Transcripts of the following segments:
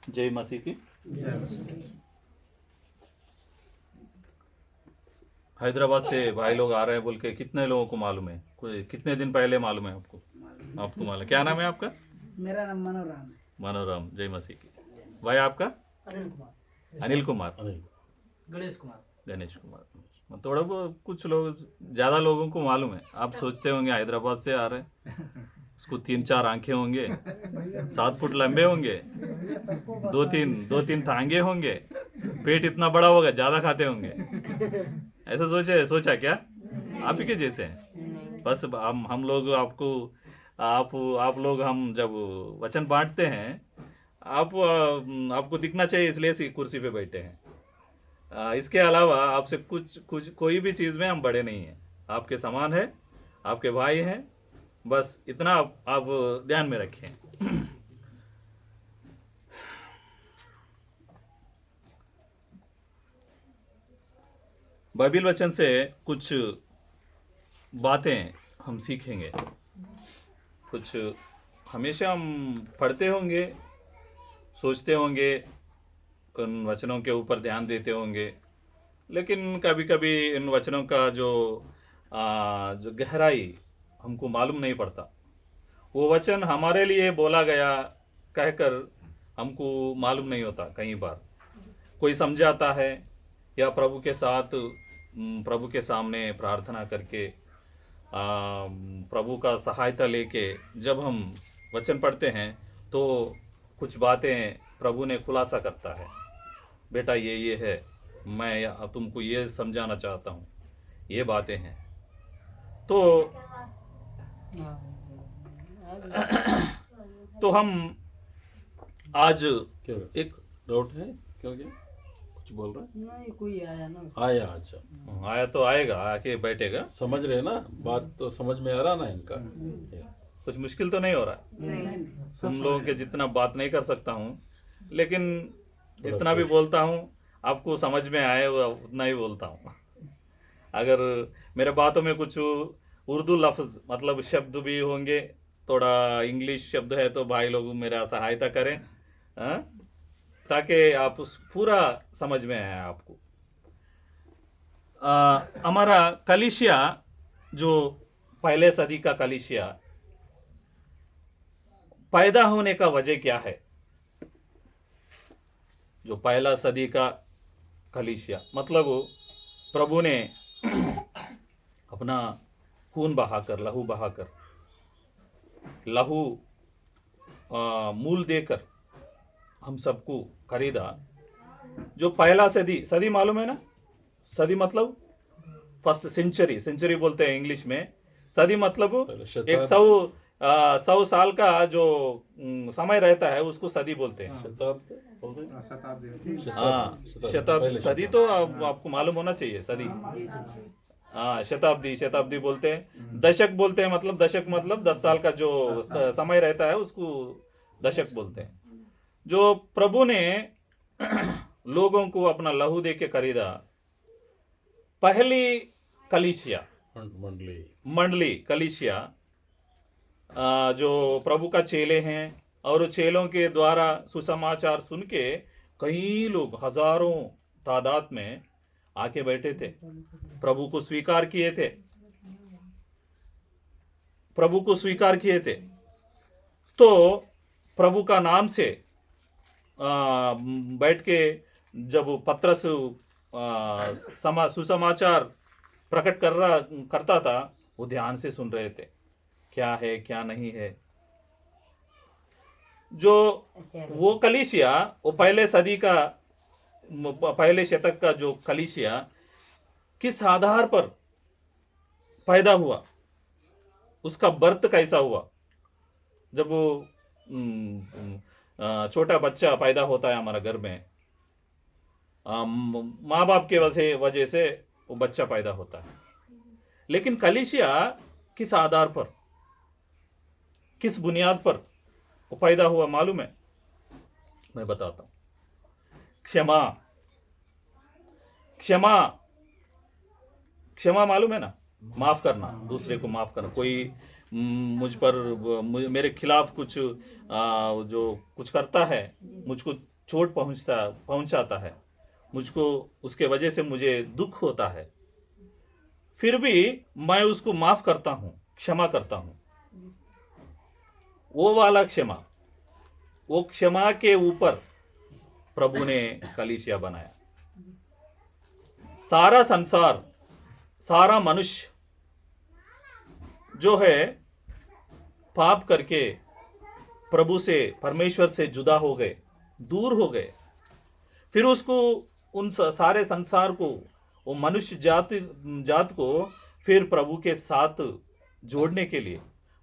जय मसीह की। हैदराबाद से भाई लोग आ रहे हैं बोल के कितने लोगों को मालूम है? कोई कितने दिन पहले मालूम है आपको? आपको मालूम है? क्या नाम है आपका? मेरा नाम मनोराम है। मनोराम। जय मसीह की। भाई आपका? अनिल कुमार। अनिल कुमार। गणेश कुमार। गणेश कुमार। थोड़ा बहुत कुछ लोग, ज़्यादा लोगों को मालूम है। आप सोचते होंगे हैदराबाद से आ रहे हैं, उसको 3-4 आंखें होंगे, 7 फुट लंबे होंगे, दो तीन टांगे होंगे, पेट इतना बड़ा होगा, ज़्यादा खाते होंगे, ऐसा सोचा क्या? आप ही के जैसे हैं। बस हम लोग आपको, आप लोग हम जब वचन बांटते हैं, आपको दिखना चाहिए, इसलिए इसी कुर्सी पे बैठे हैं। इसके अलावा आपसे कुछ कोई भी चीज़ में हम बड़े नहीं हैं। आपके समान है, आपके भाई हैं, बस इतना आप ध्यान में रखें। बाइबिल वचन से कुछ बातें हम सीखेंगे। कुछ हमेशा हम पढ़ते होंगे, सोचते होंगे, उन वचनों के ऊपर ध्यान देते होंगे, लेकिन कभी कभी इन वचनों का जो गहराई हमको मालूम नहीं पड़ता। वो वचन हमारे लिए बोला गया कहकर हमको मालूम नहीं होता। कई बार कोई समझाता है, या प्रभु के साथ प्रभु के सामने प्रार्थना करके प्रभु का सहायता लेके जब हम वचन पढ़ते हैं तो कुछ बातें प्रभु ने खुलासा करता है। बेटा ये है, मैं तुमको ये समझाना चाहता हूँ, ये बातें हैं। तो हम आज एक डाउट है, क्या हो गया? कुछ बोल रहा है? नहीं, कोई आया ना। आया, अच्छा आया तो आएगा, आके बैठेगा। समझ रहे ना बात, तो समझ में आ रहा ना इनका। कुछ मुश्किल तो नहीं हो रहा है? तुम लोगों के जितना बात नहीं कर सकता हूँ, लेकिन जितना भी बोलता हूँ आपको समझ में आए उतना ही बोलता हूँ। अगर मेरे बातों में कुछ उर्दू लफ्ज़ मतलब शब्द भी होंगे, थोड़ा इंग्लिश शब्द है, तो भाई लोग मेरा सहायता करें, हाँ? ताकि आप उस पूरा समझ में आए आपको। हमारा कलीसिया, जो पहले सदी का कलीसिया, पैदा होने का वजह क्या है? जो पहला सदी का कलीसिया, मतलब प्रभु ने अपना खून बहाकर, लहू बहाकर, लहू मूल देकर हम सबको खरीदा। जो पहला सदी मालूम है ना? सदी मतलब फर्स्ट सेंचुरी बोलते हैं इंग्लिश में। सदी मतलब एक 100 साल का जो समय रहता है उसको सदी बोलते हैं। हाँ, शताब्दी। सदी तो आपको मालूम होना चाहिए। सदी, हाँ, शताब्दी बोलते हैं। दशक बोलते हैं, मतलब दशक मतलब 10 साल का जो समय रहता है उसको दशक बोलते हैं। जो प्रभु ने लोगों को अपना लहू दे के खरीदा, पहली कलीसिया, मंडली कलीसिया, जो प्रभु का चेले हैं, और चेलों के द्वारा सुसमाचार सुन के कई लोग हजारों तादाद में आके बैठे थे, प्रभु को स्वीकार किए थे। तो प्रभु का नाम से बैठ के जब पत्रस सुसमाचार प्रकट करता था, वो ध्यान से सुन रहे थे, क्या है क्या नहीं है। जो वो कलीसिया, वो पहले शतक का जो कलीसिया किस आधार पर पैदा हुआ, उसका बर्थ कैसा हुआ। जब वो छोटा बच्चा पैदा होता है हमारा घर में, माँ बाप के वजह से वो बच्चा पैदा होता है, लेकिन कलीसिया किस आधार पर, किस बुनियाद पर वो पैदा हुआ मालूम है? मैं बताता हूँ। क्षमा मालूम है ना? माफ करना, दूसरे को माफ करना। कोई मेरे खिलाफ कुछ जो कुछ करता है, मुझको चोट पहुंचाता है, मुझको उसके वजह से मुझे दुख होता है, फिर भी मैं उसको माफ करता हूं, क्षमा करता हूं। वो वाला क्षमा, वो क्षमा के ऊपर प्रभु ने कलीसिया बनाया। सारा संसार, सारा मनुष्य जो है पाप करके प्रभु से, परमेश्वर से जुदा हो गए, दूर हो गए। फिर उसको, उन सारे संसार को, वो मनुष्य जात को फिर प्रभु के साथ जोड़ने के लिए,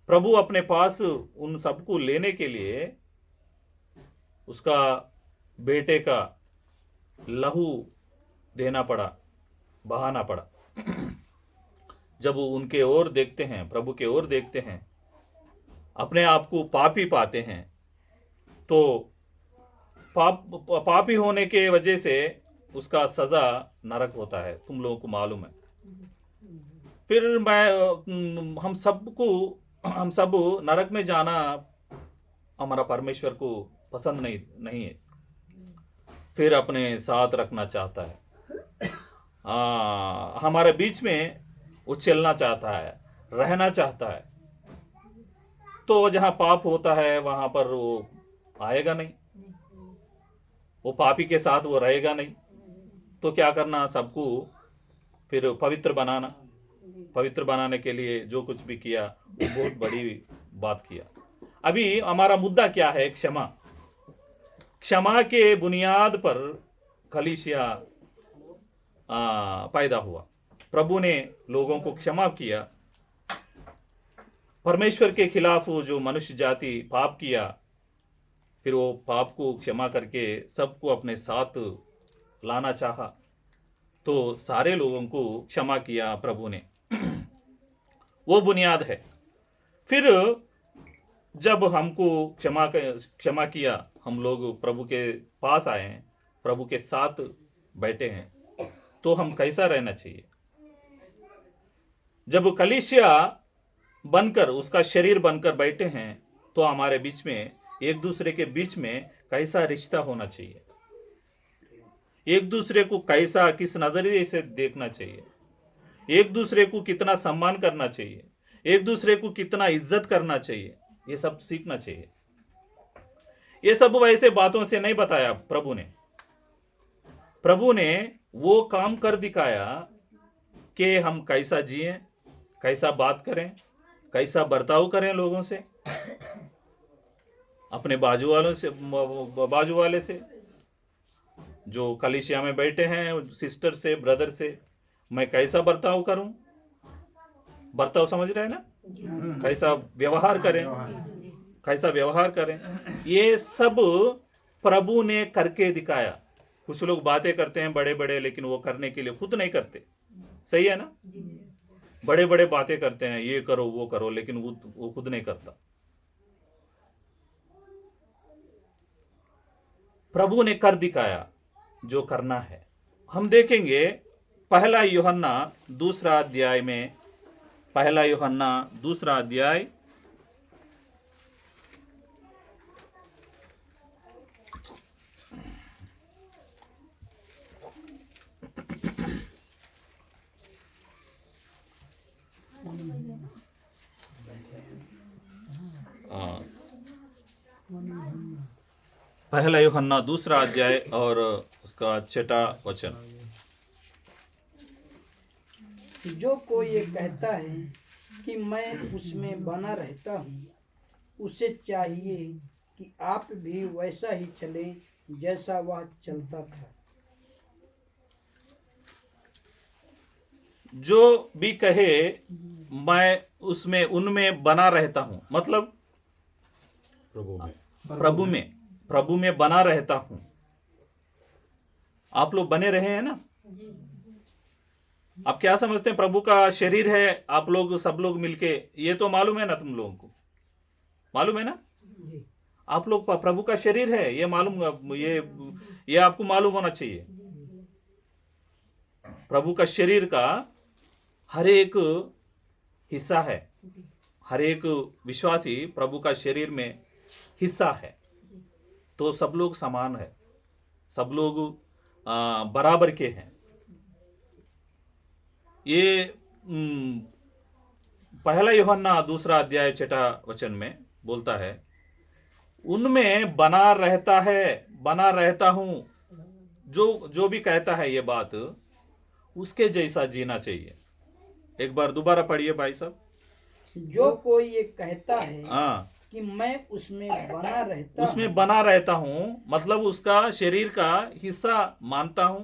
प्रभु अपने पास उन सबको लेने के लिए उसका बेटे का लहू देना पड़ा, बहाना पड़ा। जब उनके ओर देखते हैं, प्रभु के ओर देखते हैं, अपने आप को पापी पाते हैं, तो पापी होने के वजह से उसका सजा नरक होता है, तुम लोगों को मालूम है। फिर हम सब नरक में जाना हमारा परमेश्वर को पसंद नहीं है, फिर अपने साथ रखना चाहता है, हमारे बीच में उछलना चाहता है, रहना चाहता है। तो जहां पाप होता है वहां पर वो आएगा नहीं, वो पापी के साथ वो रहेगा नहीं। तो क्या करना, सबको फिर पवित्र बनाना। पवित्र बनाने के लिए जो कुछ भी किया वो बहुत बड़ी बात किया। अभी हमारा मुद्दा क्या है? क्षमा। क्षमा के बुनियाद पर कलीसिया पैदा हुआ। प्रभु ने लोगों को क्षमा किया। परमेश्वर के खिलाफ जो मनुष्य जाति पाप किया, फिर वो पाप को क्षमा करके सबको अपने साथ लाना चाहा, तो सारे लोगों को क्षमा किया प्रभु ने। वो बुनियाद है। फिर जब हमको क्षमा किया, हम लोग प्रभु के पास आए हैं, प्रभु के साथ बैठे हैं, तो हम कैसा रहना चाहिए? जब कलीसिया बनकर, उसका शरीर बनकर बैठे हैं, तो हमारे बीच में, एक दूसरे के बीच में कैसा रिश्ता होना चाहिए? एक दूसरे को कैसा, किस नजरिए से देखना चाहिए? एक दूसरे को कितना सम्मान करना चाहिए? एक दूसरे को कितना इज्जत करना चाहिए? ये सब सीखना चाहिए। ये सब वैसे बातों से नहीं बताया प्रभु ने। प्रभु ने वो काम कर दिखाया कि हम कैसा जिए, कैसा बात करें, कैसा बर्ताव करें लोगों से, अपने बाजू वाले से, जो कलीसिया में बैठे हैं, सिस्टर से, ब्रदर से, मैं कैसा बर्ताव करूं? बर्ताव समझ रहे हैं ना? कैसा व्यवहार करें, कैसा व्यवहार करें, ये सब प्रभु ने करके दिखाया। कुछ लोग बातें करते हैं बड़े बड़े, लेकिन वो करने के लिए खुद नहीं करते। सही है ना? बड़े बड़े बातें करते हैं, ये करो वो करो, लेकिन वो खुद नहीं करता। प्रभु ने कर दिखाया जो करना है। हम देखेंगे पहला यूहन्ना दूसरा अध्याय में, पहला यूहन्ना दूसरा अध्याय पहला यूहन्ना दूसरा अध्याय और उसका 6वां वचन। जो कोई ये कहता है कि मैं उसमें बना रहता हूँ, उसे चाहिए कि आप भी वैसा ही चलें जैसा वह चलता था। जो भी कहे मैं उसमें, उनमें बना रहता हूँ, मतलब प्रभु में बना रहता हूँ। आप लोग बने रहे हैं ना? आप क्या समझते हैं? प्रभु का शरीर है आप लोग, सब लोग मिलके, ये तो मालूम है ना? तुम लोगों को मालूम है ना? आप लोग प्रभु का शरीर है, ये मालूम, ये आपको मालूम होना चाहिए। प्रभु का शरीर का हर एक हिस्सा है, हर एक विश्वासी प्रभु का शरीर में हिस्सा है, तो सब लोग समान है। सब लोग बराबर के हैं। ये पहला यूहन्ना 2 अध्याय 6 वचन में बोलता है, उनमें बना रहता है, बना रहता हूं, जो भी कहता है ये बात, उसके जैसा जीना चाहिए। एक बार दोबारा पढ़िए भाई साहब। जो कोई ये कहता है हाँ, कि मैं उसमें बना रहता उसमें बना रहता हूं, मतलब उसका शरीर का हिस्सा मानता हूं,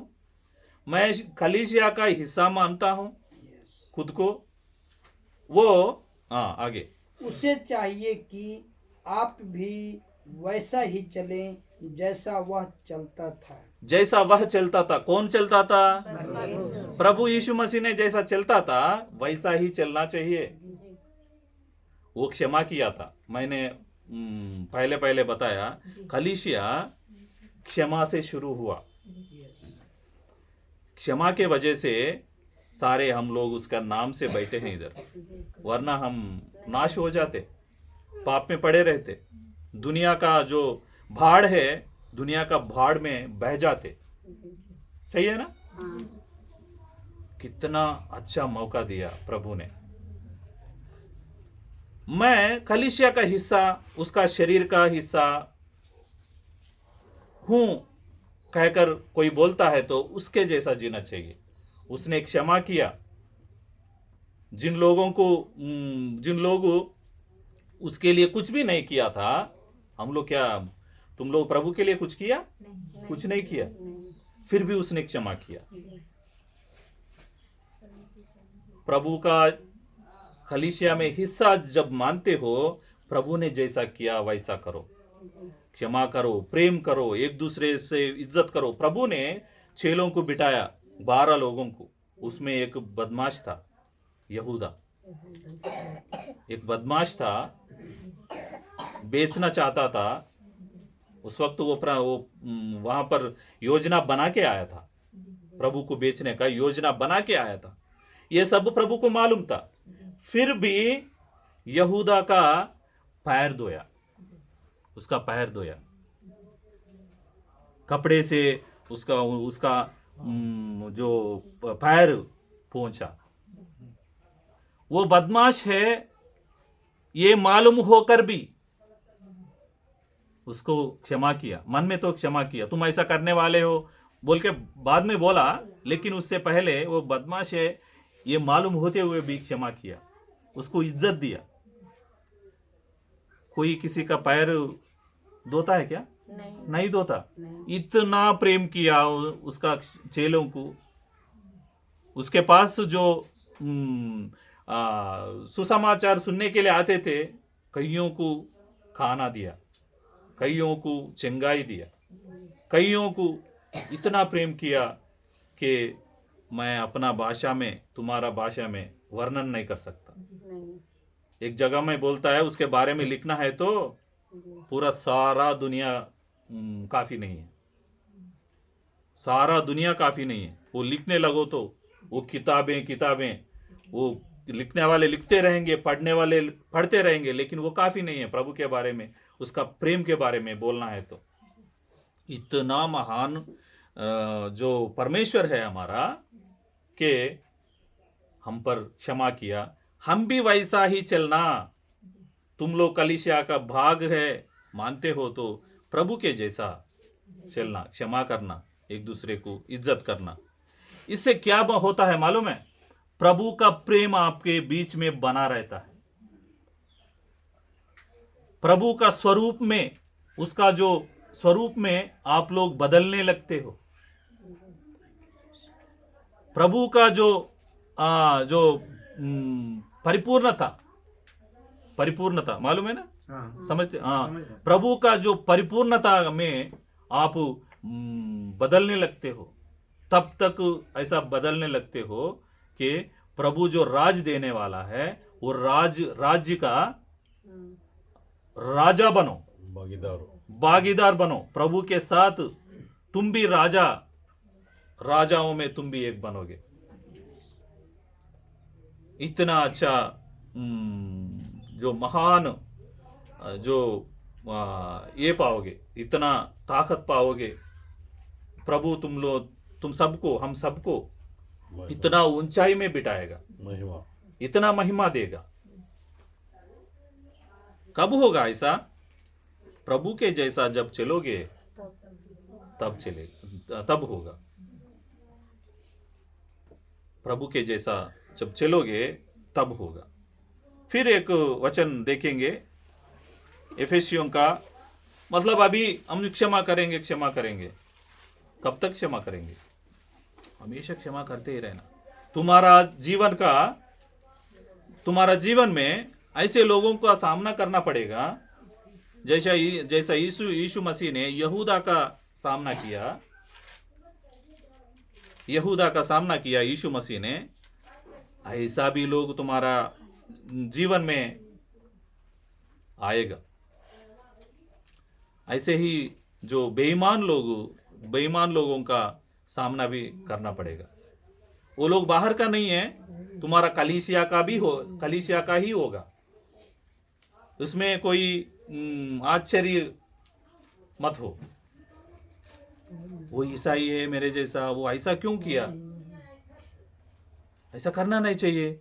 मैं कलीसिया का हिस्सा मानता हूं खुद को, वो हाँ आगे, उसे चाहिए कि आप भी वैसा ही चलें जैसा वह चलता था। जैसा वह चलता था। कौन चलता था? प्रभु यीशु मसीह ने जैसा चलता था वैसा ही चलना चाहिए। वो क्षमा किया था। मैंने पहले पहले बताया, कलीसिया क्षमा से शुरू हुआ। क्षमा के वजह से सारे हम लोग उसका नाम से बैठे हैं इधर, वरना हम नाश हो जाते, पाप में पड़े रहते, दुनिया का जो भाड़ है, दुनिया का भाड़ में बह जाते। सही है ना? कितना अच्छा मौका दिया प्रभु ने। मैं कलीसिया का हिस्सा, उसका शरीर का हिस्सा हूं कहकर कोई बोलता है तो उसके जैसा जीना चाहिए। उसने क्षमा किया। जिन लोग उसके लिए कुछ भी नहीं किया था, हम लोग क्या, तुम लोग प्रभु के लिए कुछ किया? कुछ नहीं किया, फिर भी उसने क्षमा किया। प्रभु का कलीसिया में हिस्सा जब मानते हो, प्रभु ने जैसा किया वैसा करो, क्षमा करो, प्रेम करो, एक दूसरे से इज्जत करो। प्रभु ने चेलों को बिठाया, 12 लोगों को, उसमें एक बदमाश था, यहूदा। एक बदमाश था, बेचना चाहता था। उस वक्त वो वहां पर योजना बना के आया था, प्रभु को बेचने का योजना बना के आया था। ये सब प्रभु को मालूम था, फिर भी यहूदा का पैर धोया, उसका पैर धोया, कपड़े से उसका जो पैर पहुंचा। वो बदमाश है ये मालूम होकर भी उसको क्षमा किया। मन में तो क्षमा किया, तुम ऐसा करने वाले हो बोल के बाद में बोला, लेकिन उससे पहले वो बदमाश है ये मालूम होते हुए भी क्षमा किया, उसको इज्जत दिया। कोई किसी का पैर धोता है क्या? नहीं धोता। इतना प्रेम किया उसका चेलों को। उसके पास जो सुसमाचार सुनने के लिए आते थे, कईयों को खाना दिया, कईयों को चंगाई दिया, कईयों को इतना प्रेम किया कि मैं अपना भाषा में, तुम्हारा भाषा में वर्णन नहीं कर सकता। एक जगह में बोलता है, उसके बारे में लिखना है तो पूरा सारा दुनिया काफी नहीं है, सारा दुनिया काफी नहीं है। वो लिखने लगो तो वो किताबें वो लिखने वाले लिखते रहेंगे, पढ़ने वाले पढ़ते रहेंगे, लेकिन वो काफी नहीं है प्रभु के बारे में, उसका प्रेम के बारे में बोलना है तो। इतना महान जो परमेश्वर है हमारा कि हम पर क्षमा किया। हम भी वैसा ही चलना। तुम लोग कलीसिया का भाग है मानते हो तो प्रभु के जैसा चलना, क्षमा करना, एक दूसरे को इज्जत करना। इससे क्या होता है मालूम है? प्रभु का प्रेम आपके बीच में बना रहता है। प्रभु का स्वरूप में, उसका जो स्वरूप में आप लोग बदलने लगते हो। प्रभु का जो परिपूर्णता मालूम है ना? समझते? प्रभु का जो परिपूर्णता में आप बदलने लगते हो, तब तक ऐसा बदलने लगते हो कि प्रभु जो राज देने वाला है, वो राज्य का राजा बनो, भागीदार बनो प्रभु के साथ। तुम भी राजाओं में तुम भी एक बनोगे। इतना अच्छा जो महान जो ये पाओगे, इतना ताकत पाओगे प्रभु तुम सबको, हम सबको महिमा इतना ऊंचाई में बिठाएगा, महिमा इतना महिमा देगा। कब होगा ऐसा? प्रभु के जैसा जब चलोगे तब होगा। प्रभु के जैसा जब चलोगे तब होगा। फिर एक वचन देखेंगे एफेसियों का, मतलब अभी हम क्षमा करेंगे। कब तक क्षमा करेंगे? हमेशा क्षमा करते ही रहना। तुम्हारा जीवन में ऐसे लोगों का सामना करना पड़ेगा जैसा यीशु मसीह ने यहूदा का सामना किया यीशु मसीह ने। ऐसा भी लोग तुम्हारा जीवन में आएगा। ऐसे ही जो बेईमान लोगों का सामना भी करना पड़ेगा। वो लोग बाहर का नहीं है, तुम्हारा कलीसिया का ही होगा। उसमें कोई आश्चर्य मत हो। वो ईसाई है मेरे जैसा, वो ऐसा क्यों किया? ऐसा करना नहीं चाहिए।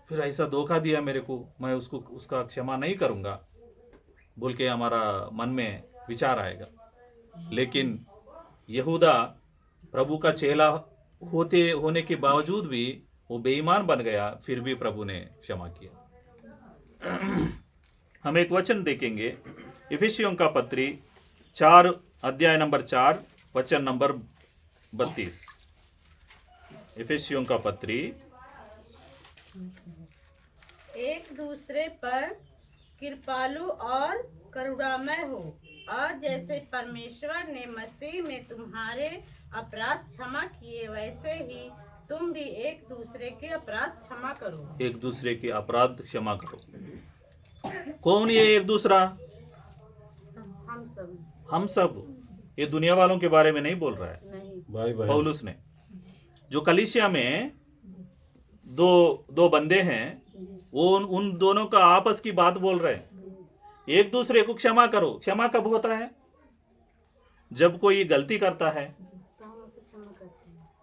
फिर ऐसा धोखा दिया मेरे को, मैं उसका क्षमा नहीं करूंगा बोल के हमारा मन में विचार आएगा। लेकिन यहूदा प्रभु का चेला होने के बावजूद भी वो बेईमान बन गया, फिर भी प्रभु ने क्षमा किया। हम एक वचन देखेंगे इफिसियों का पत्री 4 अध्याय नंबर 4 वचन नंबर 32। इफिसियों का पत्री एक दूसरे पर कृपालु और करुणामय हो, और जैसे परमेश्वर ने मसीह में तुम्हारे अपराध क्षमा किए, वैसे ही तुम भी एक दूसरे के अपराध क्षमा करो। एक दूसरे के अपराध क्षमा करो। कौन ये एक दूसरा? हम सब। ये दुनिया वालों के बारे में नहीं बोल रहा है, नहीं। भाई बहन पौलुस ने। जो कलीसिया में दो बंदे हैं, वो उन दोनों का आपस की बात बोल रहे हैं। एक दूसरे को क्षमा करो। क्षमा कब होता है? जब कोई गलती करता है।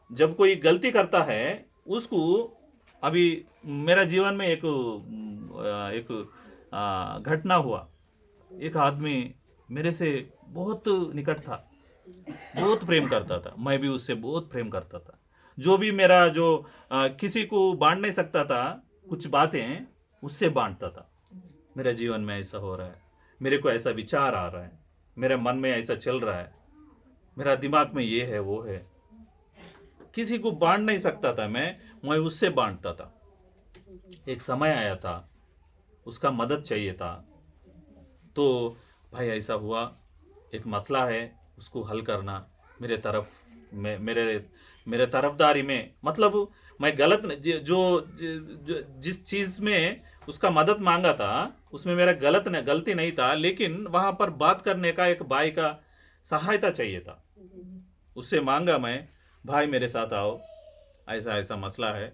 जब कोई गलती करता है उसको, अभी मेरा जीवन में एक घटना हुआ। एक आदमी मेरे से बहुत निकट था, बहुत प्रेम करता था, मैं भी उससे बहुत प्रेम करता था। जो भी मेरा किसी को बांट नहीं सकता था, कुछ बातें उससे बांटता था। मेरे जीवन में ऐसा हो रहा है, मेरे को ऐसा विचार आ रहा है, मेरे मन में ऐसा चल रहा है, मेरा दिमाग में ये है वो है। किसी को बांट नहीं सकता था मैं उससे बांटता था। एक समय आया था, उसका मदद चाहिए था, तो भाई ऐसा हुआ, एक मसला है, उसको हल करना। मेरे तरफदारी में, मतलब मैं गलत जिस चीज में उसका मदद मांगा था उसमें मेरा गलती नहीं था, लेकिन वहां पर बात करने का एक भाई का सहायता चाहिए था। उससे मांगा मैं, भाई मेरे साथ आओ, ऐसा ऐसा मसला है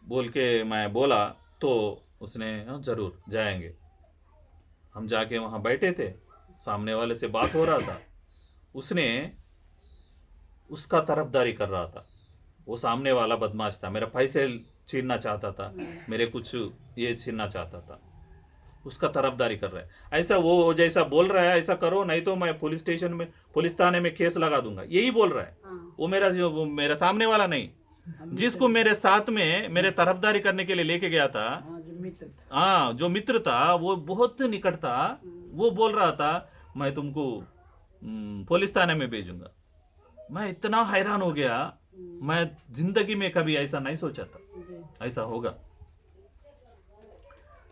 बोल के मैं बोला, तो उसने हाँ जरूर जाएंगे। हम जाके वहाँ बैठे थे, सामने वाले से बात हो रहा था, उसने उसका तरफदारी कर रहा था। वो सामने वाला बदमाश था, मेरा पैसे छीनना चाहता था, मेरे कुछ ये छीनना चाहता था, उसका तरफदारी कर रहा है। ऐसा वो जैसा बोल रहा है, ऐसा करो नहीं तो मैं पुलिस थाने में केस लगा दूंगा, यही बोल रहा है। वो मेरा सामने वाला नहीं, जिसको मेरे साथ में मेरे तरफदारी करने के लिए लेके गया था, जो मित्र था, वो बहुत निकट था। वो बोल रहा था मैं तुमको पुलिस थाने में भेजूंगा। मैं इतना हैरान हो गया, मैं जिंदगी में कभी ऐसा नहीं सोचा था ऐसा होगा।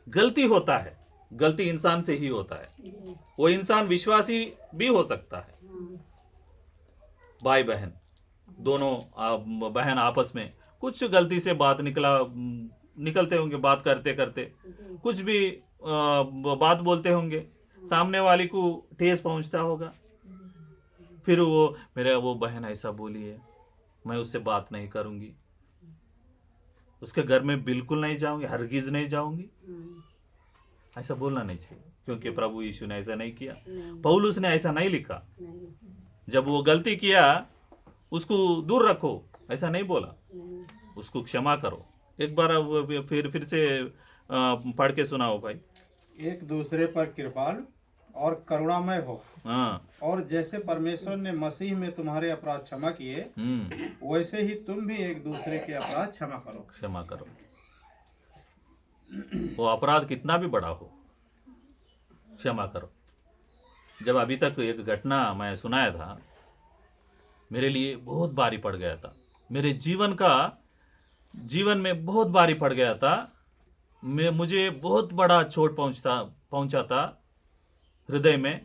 गलती होता है, गलती इंसान से ही होता है। वो इंसान विश्वासी भी हो सकता है। भाई बहन दोनों बहन आपस में कुछ गलती से बात निकलते होंगे, बात करते करते कुछ भी बात बोलते होंगे, सामने वाली को ठेस पहुंचता होगा। फिर वो बहन ऐसा बोली है, मैं उससे बात नहीं करूंगी, उसके घर में बिल्कुल नहीं जाऊंगी, हरगिज नहीं जाऊंगी। ऐसा बोलना नहीं चाहिए, क्योंकि प्रभु यीशु ने ऐसा नहीं किया, पौलुस ने ऐसा नहीं लिखा। जब वो गलती किया उसको दूर रखो, ऐसा नहीं बोला, उसको क्षमा करो। एक बार फिर से पढ़ के सुनाओ भाई। एक दूसरे पर कृपालु और करुणामय हो, हाँ। और जैसे परमेश्वर ने मसीह में तुम्हारे अपराध क्षमा किए, वैसे ही तुम भी एक दूसरे के अपराध क्षमा करो। क्षमा करो। वो अपराध कितना भी बड़ा हो, क्षमा करो। जब अभी तक एक घटना मैं सुनाया था, मेरे लिए बहुत भारी पड़ गया था, मेरे जीवन में बहुत भारी पड़ गया था। मुझे बहुत बड़ा चोट पहुंचा था हृदय में।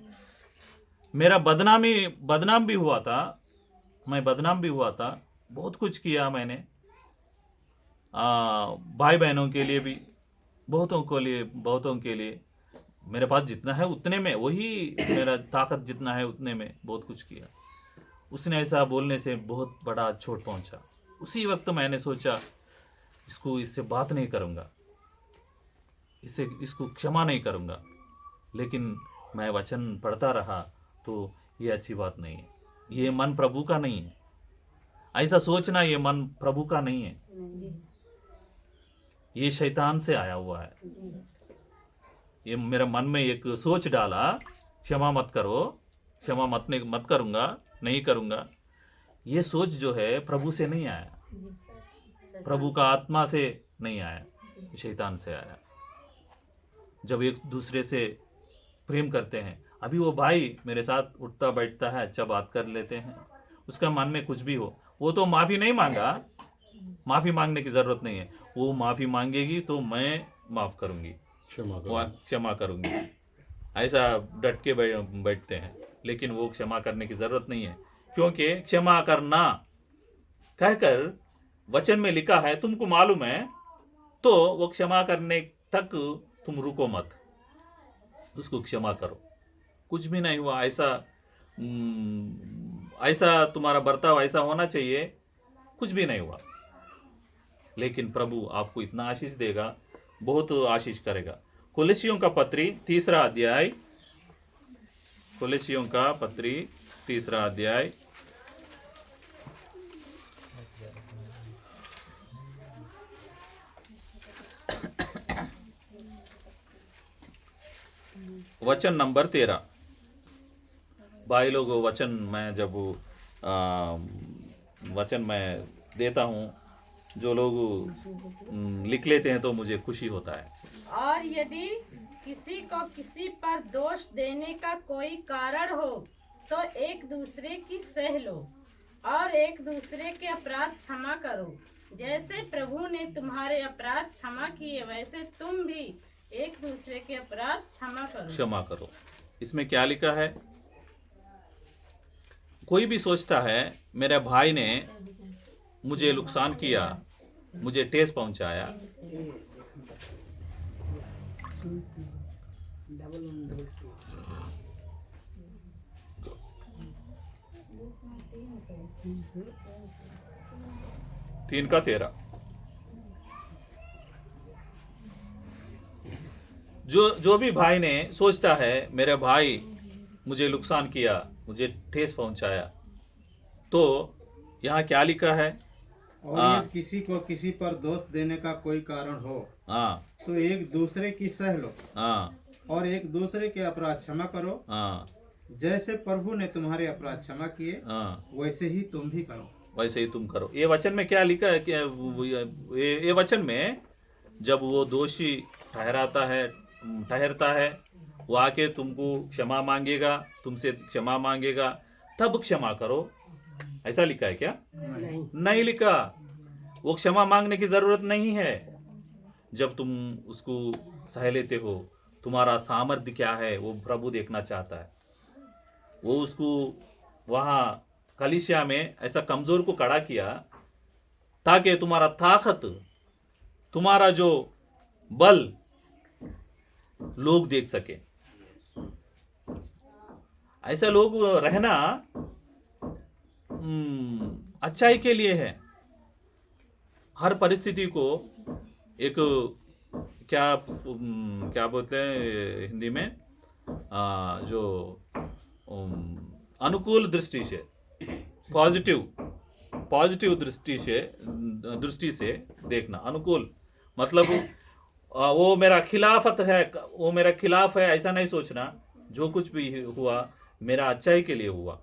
मेरा बदनाम भी हुआ था, मैं बदनाम भी हुआ था। बहुत कुछ किया मैंने, भाई बहनों के लिए भी, बहुतों के लिए मेरे पास जितना है उतने में, वही मेरा ताकत जितना है उतने में बहुत कुछ किया। उसने ऐसा बोलने से बहुत बड़ा चोट पहुंचा। उसी वक्त मैंने सोचा इससे बात नहीं करूंगा, इसको क्षमा नहीं करूंगा। लेकिन मैं वचन पढ़ता रहा तो ये अच्छी बात नहीं है, ये मन प्रभु का नहीं है। ऐसा सोचना ये मन प्रभु का नहीं है, ये शैतान से आया हुआ है। ये मेरे मन में एक सोच डाला, क्षमा मत करो, क्षमा मत करूंगा, नहीं करूंगा। ये सोच जो है प्रभु से नहीं आया, प्रभु का आत्मा से नहीं आया, शैतान से आया। जब एक दूसरे से प्रेम करते हैं, अभी वो भाई मेरे साथ उठता बैठता है, अच्छा बात कर लेते हैं, उसका मन में कुछ भी हो, वो तो माफ़ी नहीं मांगा, माफ़ी मांगने की ज़रूरत नहीं है। वो माफ़ी मांगेगी तो मैं माफ़ करूंगी, क्षमा करूंगी, ऐसा डट के बैठते हैं। लेकिन वो क्षमा करने की ज़रूरत नहीं है, क्योंकि क्षमा करना कहकर वचन में लिखा है, तुमको मालूम है, तो वो क्षमा करने तक तुम रुको मत, उसको क्षमा करो। कुछ भी नहीं हुआ, ऐसा तुम्हारा बर्ताव ऐसा होना चाहिए, कुछ भी नहीं हुआ। लेकिन प्रभु आपको इतना आशीष देगा, बहुत आशीष करेगा। कोलोसियों का पत्री 3 अध्याय, कोलोसियों का पत्री 3 अध्याय, वचन नंबर 13। भाई लोग, वचन मैं जब वचन मैं देता हूँ, जो लोग लिख लेते हैं तो मुझे खुशी होता है। और यदि किसी को किसी पर दोष देने का कोई कारण हो तो एक दूसरे की सह लो और एक दूसरे के अपराध क्षमा करो। जैसे प्रभु ने तुम्हारे अपराध क्षमा किए, वैसे तुम भी एक दूसरे के अपराध क्षमा करो। इसमें क्या लिखा है? कोई भी सोचता है मेरे भाई ने मुझे नुकसान किया, मुझे ठेस पहुंचाया, तीन का 13, जो भी भाई ने सोचता है मेरे भाई मुझे नुकसान किया, मुझे ठेस पहुंचाया, तो यहाँ क्या लिखा है? और यदि किसी को किसी पर दोष देने का कोई कारण हो तो एक दूसरे की सह लो और एक दूसरे के अपराध क्षमा करो। जैसे प्रभु ने तुम्हारे अपराध क्षमा किए, वैसे ही तुम भी करो। वैसे ही तुम करो। ये वचन में क्या लिखा है? ये वचन में जब वो दोषी ठहरता है, वो आके तुमको क्षमा मांगेगा, तुमसे क्षमा मांगेगा, तब क्षमा करो, ऐसा लिखा है क्या? नहीं लिखा। वो क्षमा मांगने की जरूरत नहीं है। जब तुम उसको सह लेते हो, तुम्हारा सामर्थ्य क्या है वो प्रभु देखना चाहता है। वो उसको वहाँ कलीसिया में ऐसा कमजोर को खड़ा किया ताकि तुम्हारा ताकत, तुम्हारा जो बल लोग देख सके। ऐसा लोग रहना अच्छाई के लिए है। हर परिस्थिति को एक क्या बोलते हैं हिंदी में, जो अनुकूल दृष्टि से, पॉजिटिव दृष्टि से देखना। अनुकूल मतलब वो मेरा खिलाफत है, वो मेरा खिलाफ है, ऐसा नहीं सोचना। जो कुछ भी हुआ मेरा अच्छाई के लिए हुआ,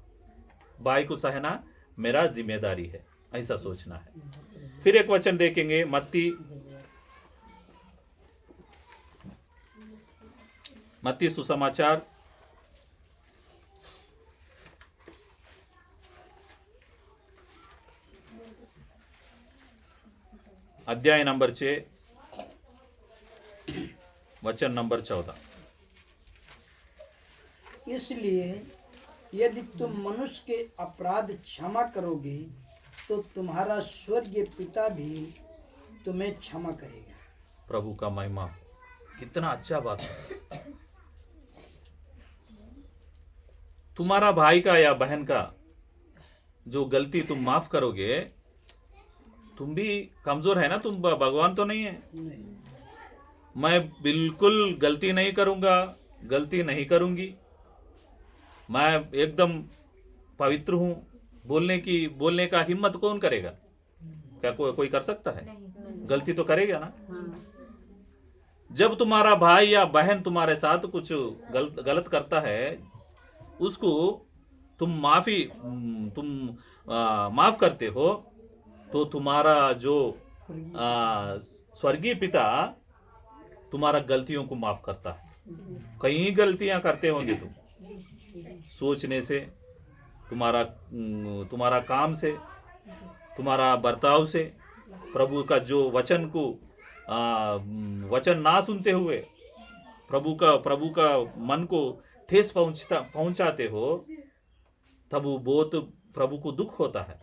भाई को सहना मेरा जिम्मेदारी है, ऐसा सोचना है। फिर एक वचन देखेंगे मत्ती सुसमाचार अध्याय नंबर 6 वचन नंबर 14। इसलिए यदि तुम मनुष्य के अपराध क्षमा करोगे तो तुम्हारा स्वर्गीय पिता भी तुम्हें क्षमा करेगा। प्रभु का महिमा, कितना अच्छा बात है। तुम्हारा भाई का या बहन का जो गलती तुम माफ करोगे, तुम भी कमजोर है ना, तुम भगवान तो नहीं है। मैं बिल्कुल गलती नहीं करूंगा, गलती नहीं करूंगी, मैं एकदम पवित्र हूं, बोलने का हिम्मत कौन करेगा? क्या कोई कर सकता है? गलती तो करेगा ना। जब तुम्हारा भाई या बहन तुम्हारे साथ कुछ गलत करता है, उसको तुम माफ करते हो, तो तुम्हारा जो स्वर्गीय पिता तुम्हारा गलतियों को माफ करता है। कई गलतियां करते होंगे तुम, सोचने से, तुम्हारा काम से, तुम्हारा बर्ताव से, प्रभु का जो वचन ना सुनते हुए प्रभु का मन को ठेस पहुंचाते हो, तब वो बहुत प्रभु को दुख होता है।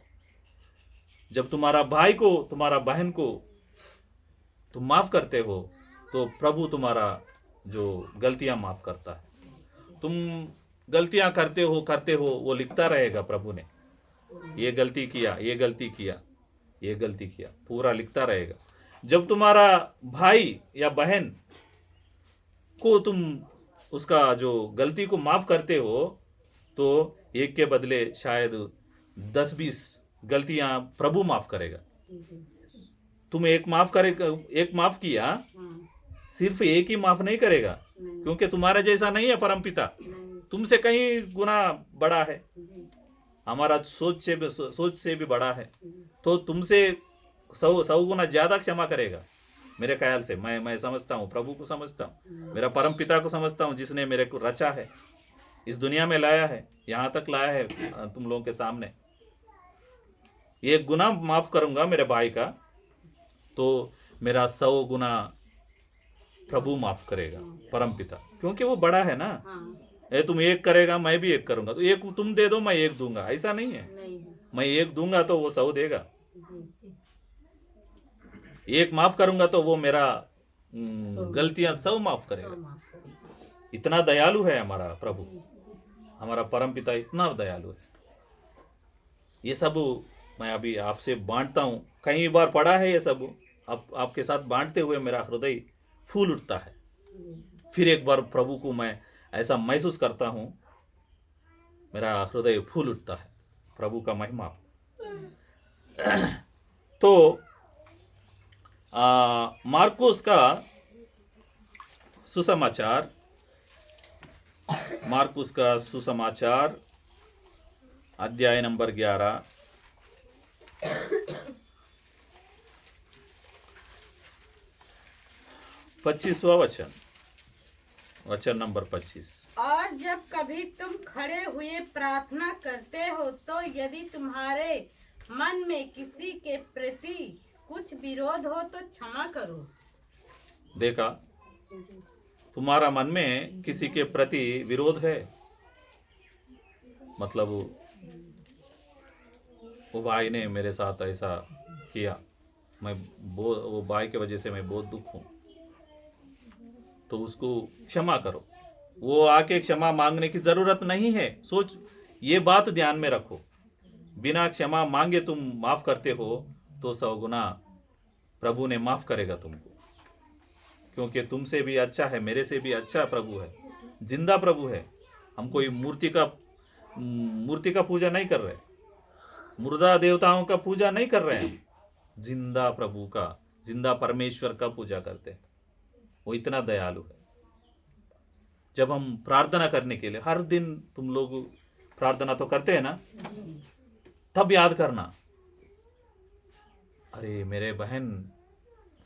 जब तुम्हारा भाई को, तुम्हारा बहन को तुम माफ करते हो, तो प्रभु तुम्हारा जो गलतियां माफ करता है। तुम गलतियां करते हो, वो लिखता रहेगा प्रभु ने, ये गलती किया, ये गलती किया, ये गलती किया, पूरा लिखता रहेगा। जब तुम्हारा भाई या बहन को तुम उसका जो गलती को माफ करते हो, तो एक के बदले शायद 10-20 गलतियां प्रभु माफ करेगा। तुम एक माफ किया, सिर्फ एक ही माफ नहीं करेगा, क्योंकि तुम्हारा जैसा नहीं है परमपिता, तुमसे कहीं गुना बड़ा है, हमारा सोच से भी बड़ा है, तो तुमसे 100 गुना ज्यादा क्षमा करेगा। मेरे ख्याल से मैं समझता हूँ, प्रभु को समझता हूँ, मेरा परम पिता को समझता हूँ, जिसने मेरे को रचा है, इस दुनिया में लाया है, यहाँ तक लाया है तुम लोगों के सामने। एक गुना माफ करूंगा मेरे भाई का, तो मेरा 100 गुना प्रभु माफ करेगा, परम पिता, क्योंकि वो बड़ा है ना। तुम एक करेगा, मैं भी एक करूंगा, तो एक तुम दे दो, मैं एक दूंगा, ऐसा नहीं है। मैं एक दूंगा तो वो 100 देगा, एक माफ करूंगा तो वो मेरा गलतियां 100 माफ करेगा। इतना दयालु है हमारा प्रभु, हमारा परम पिता इतना दयालु है। ये सब मैं अभी आपसे बांटता हूँ, कई बार पढ़ा है ये सब, आपके साथ बांटते हुए मेरा हृदय फूल उठता है। फिर एक बार प्रभु को मैं ऐसा महसूस करता हूँ, मेरा हृदय फूल उठता है। प्रभु का महिमा। तो मार्कुस का सुसमाचार अध्याय नंबर 11 25वां वचन नंबर 25। और जब कभी तुम खड़े हुए प्रार्थना करते हो, तो यदि तुम्हारे मन में किसी के प्रति कुछ विरोध हो तो क्षमा करो। देखा, तुम्हारा मन में किसी के प्रति विरोध है, मतलब वो भाई ने मेरे साथ ऐसा किया, वो भाई की वजह से मैं बहुत दुख हूँ, तो उसको क्षमा करो। वो आके क्षमा मांगने की जरूरत नहीं है। ये बात ध्यान में रखो, बिना क्षमा मांगे तुम माफ करते हो तो 100 गुना प्रभु ने माफ करेगा तुमको, क्योंकि तुमसे भी अच्छा है, मेरे से भी अच्छा प्रभु है, जिंदा प्रभु है। हम कोई मूर्ति का मूर्ति का पूजा नहीं कर रहे, मुर्दा देवताओं का पूजा नहीं कर रहे हैं, जिंदा प्रभु का, जिंदा परमेश्वर का पूजा करते हैं। वो इतना दयालु है। जब हम प्रार्थना करने के लिए, हर दिन तुम लोग प्रार्थना तो करते हैं ना, तब याद करना, अरे मेरे बहन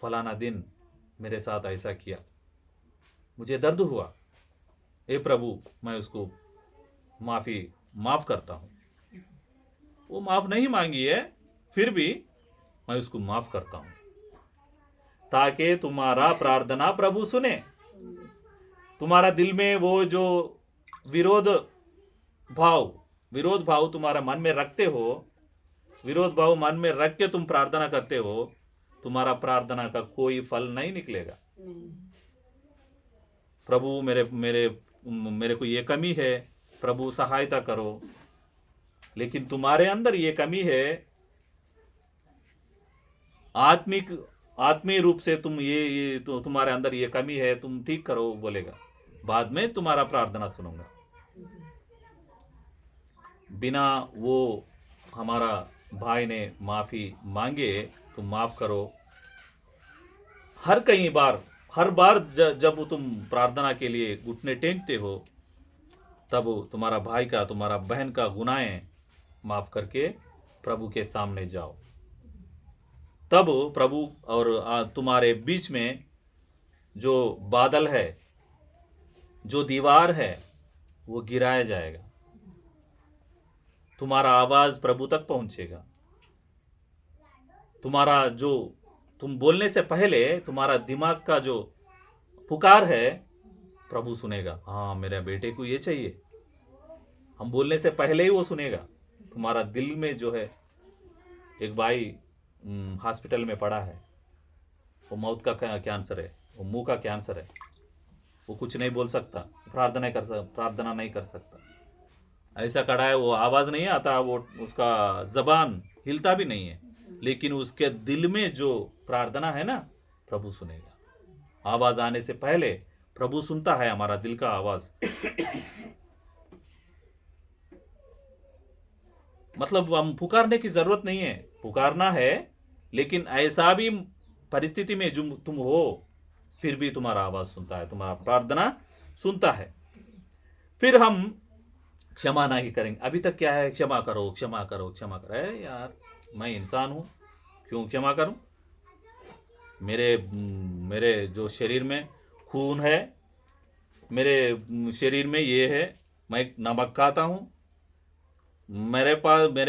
फलाना दिन मेरे साथ ऐसा किया, मुझे दर्द हुआ, ए प्रभु मैं उसको माफ करता हूँ। वो माफ नहीं मांगी है, फिर भी मैं उसको माफ करता हूँ, ताकि तुम्हारा प्रार्थना प्रभु सुने। तुम्हारा दिल में वो जो विरोध भाव तुम्हारा मन में रखते हो, विरोध भाव मन में रख के तुम प्रार्थना करते हो, तुम्हारा प्रार्थना का कोई फल नहीं निकलेगा। प्रभु मेरे को ये कमी है, प्रभु सहायता करो, लेकिन तुम्हारे अंदर ये कमी है, आत्मीय रूप से तुम ये तो तुम्हारे अंदर ये कमी है, तुम ठीक करो बोलेगा, बाद में तुम्हारा प्रार्थना सुनूंगा। बिना वो हमारा भाई ने माफी मांगे तुम माफ करो। हर बार जब तुम प्रार्थना के लिए घुटने टेकते हो, तब तुम्हारा भाई का, तुम्हारा बहन का गुनाहें माफ करके प्रभु के सामने जाओ। तब प्रभु और तुम्हारे बीच में जो बादल है, जो दीवार है, वो गिराया जाएगा। तुम्हारा आवाज प्रभु तक पहुंचेगा। तुम्हारा जो तुम बोलने से पहले तुम्हारा दिमाग का जो पुकार है, प्रभु सुनेगा। हाँ, मेरे बेटे को ये चाहिए। हम बोलने से पहले ही वो सुनेगा। तुम्हारा दिल में जो है, एक भाई हॉस्पिटल में पड़ा है, वो मौत का कैंसर है, वो मुंह का कैंसर है, वो कुछ नहीं बोल सकता, प्रार्थना नहीं कर सकता, ऐसा खड़ा है, वो आवाज़ नहीं आता, वो उसका जबान हिलता भी नहीं है, लेकिन उसके दिल में जो प्रार्थना है ना, प्रभु सुनेगा। आवाज़ आने से पहले प्रभु सुनता है हमारा दिल का आवाज़। मतलब हम पुकारने की जरूरत नहीं है, पुकारना है, लेकिन ऐसा भी परिस्थिति में जो तुम हो, फिर भी तुम्हारा आवाज सुनता है, तुम्हारा प्रार्थना सुनता है। फिर हम क्षमा नहीं करेंगे। अभी तक क्या है, क्षमा करो क्षमा करो क्षमा करो। अरे यार, मैं इंसान हूं, क्यों क्षमा करूं? मेरे जो शरीर में खून है, मेरे शरीर में ये है, मैं नमक खाता हूं, मेरे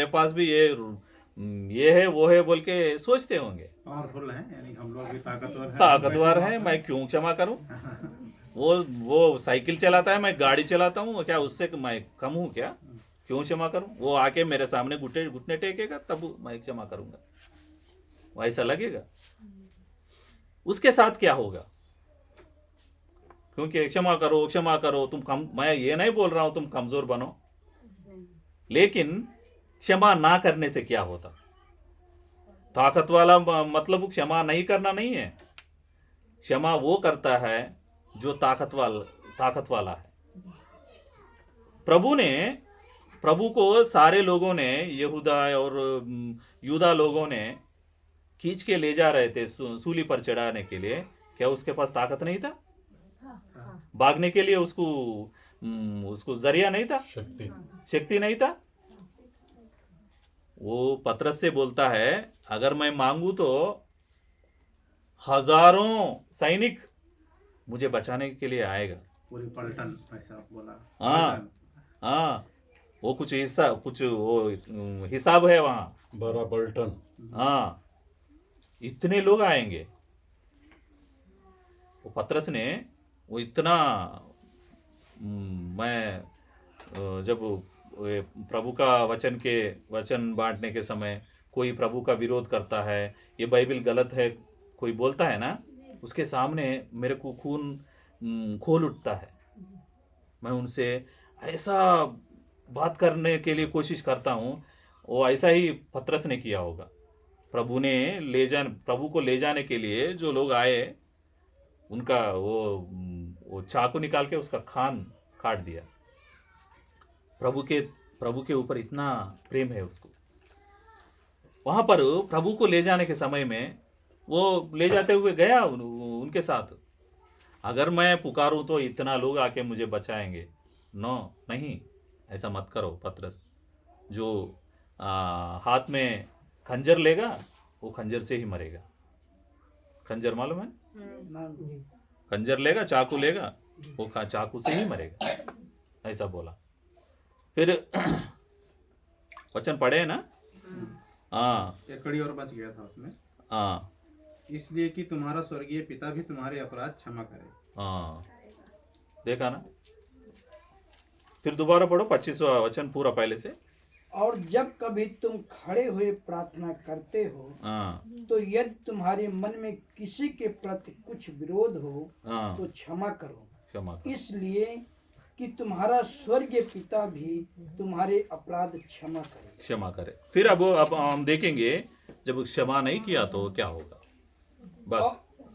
पास भी ये है वो है बोल के सोचते होंगे, पावरफुल है, यानी हम लोग भी ताकतवर है, मैं क्यों क्षमा करूं? वो साइकिल चलाता है, मैं गाड़ी चलाता हूं, क्या उससे मैं कम हूं क्या? क्यों क्षमा करूं? वो आके मेरे सामने घुटने टेकेगा, तब मैं क्षमा करूंगा, वैसा लगेगा। उसके साथ क्या होगा? क्योंकि क्षमा करो तुम मैं ये नहीं बोल रहा हूं तुम कमजोर बनो, लेकिन क्षमा ना करने से क्या होता? ताकत वाला मतलब क्षमा नहीं करना नहीं है। क्षमा वो करता है जो ताकत वाला है। प्रभु को सारे लोगों ने, यहूदा और यूदा लोगों ने खींच के ले जा रहे थे सूली पर चढ़ाने के लिए। क्या उसके पास ताकत नहीं था? भागने के लिए उसको जरिया नहीं था, शक्ति नहीं था। वो पतरस से बोलता है, अगर मैं मांगू तो हजारों सैनिक मुझे बचाने के लिए आएगा, पूरी पलटन, ऐसा बोला। हाँ, वो कुछ हिसाब है वहां, 12 पलटन। हाँ, इतने लोग आएंगे। वो पतरस ने वो इतना, मैं जब प्रभु का वचन बांटने के समय कोई प्रभु का विरोध करता है, ये बाइबल गलत है, कोई बोलता है ना, उसके सामने मेरे को खून खोल उठता है। मैं उनसे ऐसा बात करने के लिए कोशिश करता हूँ। वो ऐसा ही पतरस ने किया होगा। प्रभु को ले जाने के लिए जो लोग आए, उनका वो चाकू निकाल के उसका कान काट दिया। प्रभु के प्रभु के ऊपर इतना प्रेम है उसको। वहां पर प्रभु को ले जाने के समय में वो ले जाते हुए गया उनके साथ। अगर मैं पुकारूं तो इतना लोग आके मुझे बचाएंगे, नो नहीं, ऐसा मत करो पतरस। जो हाथ में खंजर लेगा वो खंजर से ही मरेगा। खंजर मालूम है? खंजर लेगा, चाकू लेगा, वो चाकू से ही मरेगा, ऐसा बोला। फिर वचन पढ़े ना? हाँ, एक कड़ी और बच गया था उसमें। हाँ, इसलिए कि तुम्हारा स्वर्गीय पिता भी तुम्हारे अपराध क्षमा करे। हाँ, देखा ना? फिर दोबारा पढ़ो 25वां वचन पूरा पहले से। और जब कभी तुम खड़े हुए प्रार्थना करते हो हाँ, तो यदि तुम्हारे मन में किसी के प्रति कुछ विरोध हो हाँ, तो क्षमा करो, क्षमा करो। इसलिए कि तुम्हारा स्वर्गीय पिता भी तुम्हारे अपराध क्षमा करे। क्षमा करे। फिर अब हम देखेंगे जब क्षमा नहीं किया तो क्या होगा। बस,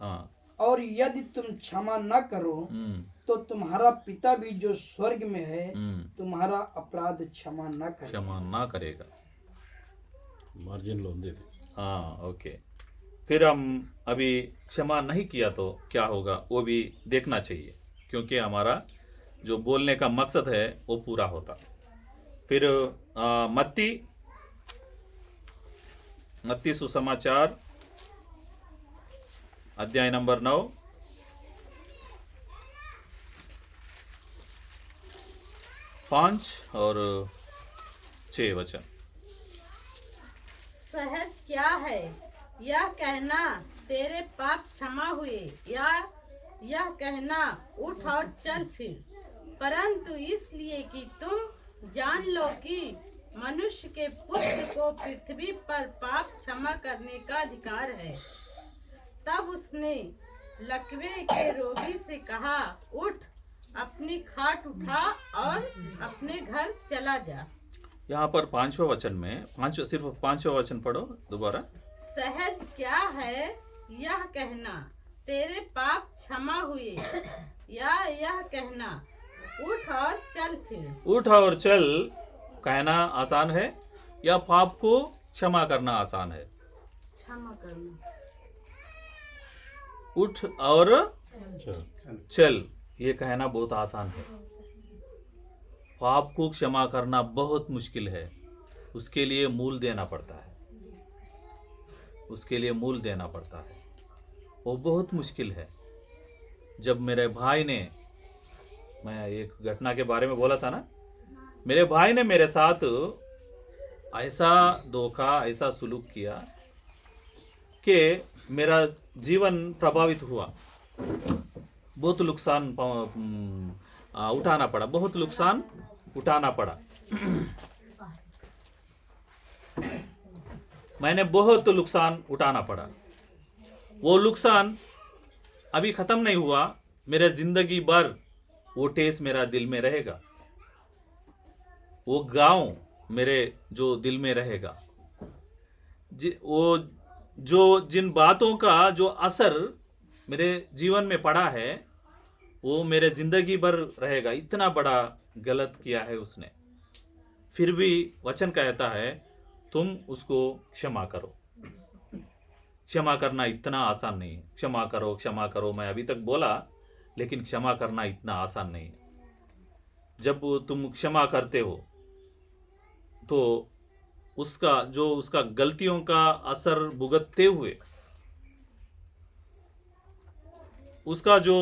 हाँ, और यदि तुम क्षमा न करो तो तुम्हारा पिता भी जो स्वर्ग में है तुम्हारा अपराध क्षमा न करे। क्षमा ना करेगा। मार्जिन लोन दे दे। हाँ, ओके। फिर हम अभी क्षमा नहीं किया तो क्या होगा वो भी देखना चाहिए, क्योंकि हमारा जो बोलने का मकसद है वो पूरा होता। फिर मत्ती सुसमाचार अध्याय नंबर 9 5 और 6 वचन। सहज क्या है यह कहना तेरे पाप क्षमा हुए, या यह कहना उठ और चल फिर, परंतु इसलिए कि तुम जान लो कि मनुष्य के पुत्र को पृथ्वी पर पाप क्षमा करने का अधिकार है। तब उसने लकवे के रोगी से कहा, उठ, अपनी खाट उठा और अपने घर चला जा। यहाँ पर 5वां वचन में सिर्फ 5वां वचन पढ़ो दोबारा। सहज क्या है यह कहना तेरे पाप क्षमा हुए, या यह कहना उठ और चल फिर। उठ और चल कहना आसान है या पाप को क्षमा करना आसान है? क्षमा करना। उठ और चल। चल ये कहना बहुत आसान है। पाप को क्षमा करना बहुत मुश्किल है। उसके लिए मूल देना पड़ता है। उसके लिए मूल देना पड़ता है। वो बहुत मुश्किल है। जब मेरे भाई ने, मैं एक घटना के बारे में बोला था ना, मेरे भाई ने मेरे साथ ऐसा धोखा, ऐसा सुलूक किया कि मेरा जीवन प्रभावित हुआ। बहुत नुकसान उठाना पड़ा, बहुत नुकसान उठाना पड़ा। मैंने बहुत नुकसान उठाना पड़ा। वो नुकसान अभी खत्म नहीं हुआ, मेरे जिंदगी भर वो टेस्ट मेरा दिल में रहेगा। वो गांव मेरे जो दिल में रहेगा। वो जो जिन बातों का जो असर मेरे जीवन में पड़ा है वो मेरे जिंदगी भर रहेगा। इतना बड़ा गलत किया है उसने, फिर भी वचन कहता है तुम उसको क्षमा करो। क्षमा करना इतना आसान नहीं है। क्षमा करो, क्षमा करो, मैं अभी तक बोला, लेकिन क्षमा करना इतना आसान नहीं है। जब तुम क्षमा करते हो तो उसका गलतियों का असर भुगतते हुए उसका जो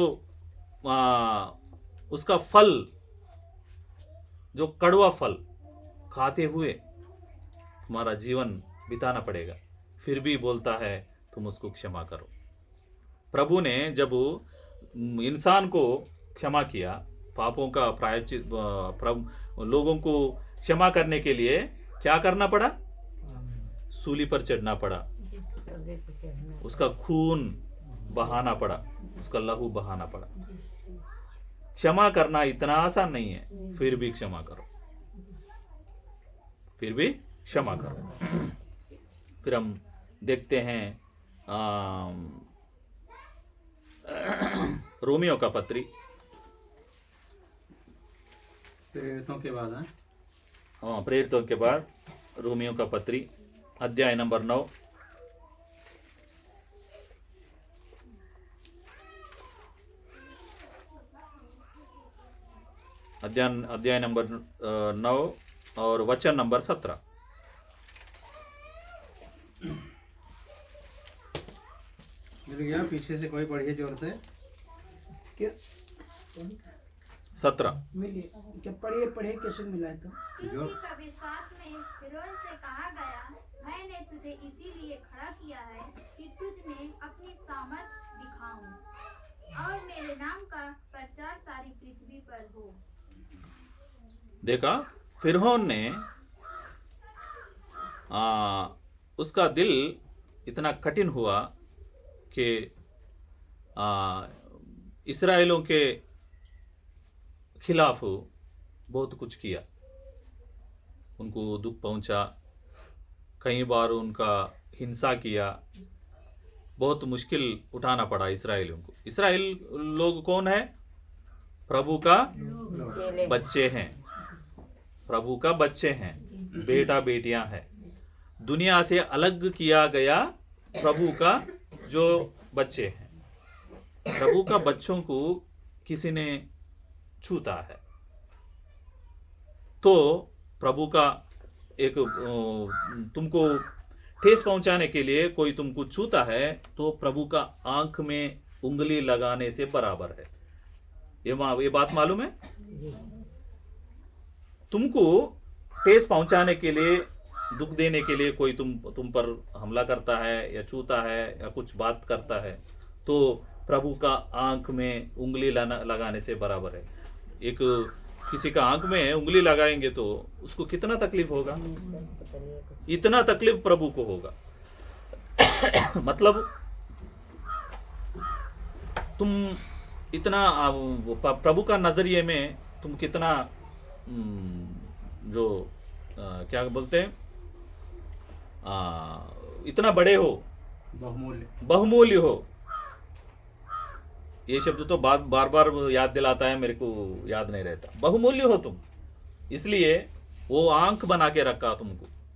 उसका फल, जो कड़वा फल खाते हुए तुम्हारा जीवन बिताना पड़ेगा। फिर भी बोलता है तुम उसको क्षमा करो। प्रभु ने जब इंसान को क्षमा किया, पापों का प्रायश्चित, लोगों को क्षमा करने के लिए क्या करना पड़ा? सूली पर चढ़ना पड़ा, उसका खून बहाना पड़ा, उसका लहू बहाना पड़ा। क्षमा करना इतना आसान नहीं है। फिर भी क्षमा करो, फिर भी क्षमा करो। फिर हम देखते हैं रोमियो का पत्री, प्रेरितों के बाद है। प्रेरितों के बाद रोमियो का पत्री अध्याय नंबर 9 अध्याय नंबर 9 और वचन नंबर 17। मिल गया? पीछे से कोई पढ़िए जोर से। क्या 17 मिलिए? क्या पढ़िए पढ़िए कैसे मिला है तो? क्योंकि पवित्र में फिरौन से कहा गया, मैंने तुझे इसीलिए खड़ा किया है कि तुझ में अपनी सामर्थ दिखाऊं और मेरे नाम का प्रचार सारी पृथ्वी पर हो। देखा, फिरौन ने उसका दिल इतना कठिन हुआ कि इस्राएलों के खिलाफ बहुत कुछ किया, उनको दुख पहुंचा, कई बार उनका हिंसा किया, बहुत मुश्किल उठाना पड़ा इस्राएलियों को। इस्राएल लोग कौन है? प्रभु का बच्चे हैं, प्रभु का बच्चे हैं, बेटा बेटियां हैं। दुनिया से अलग किया गया प्रभु का जो बच्चे हैं। प्रभु का बच्चों को किसी ने छूता है तो प्रभु का एक तुमको ठेस पहुंचाने के लिए कोई तुमको छूता है तो प्रभु का आंख में उंगली लगाने से बराबर है। ये बात मालूम है? तुमको ठेस पहुंचाने के लिए, दुख देने के लिए कोई तुम पर हमला करता है या छूता है या कुछ बात करता है तो प्रभु का आंख में उंगली लगाने से बराबर है। एक किसी का आंख में उंगली लगाएंगे तो उसको कितना तकलीफ होगा? इतना तकलीफ प्रभु को होगा। मतलब तुम इतना प्रभु का नजरिए में तुम कितना जो क्या बोलते हैं, इतना बड़े हो, बहुमूल्य हो। ये शब्द तो बार बार याद दिलाता है, मेरे को याद नहीं रहता। बहुमूल्य हो तुम, इसलिए वो आंख बना के रखा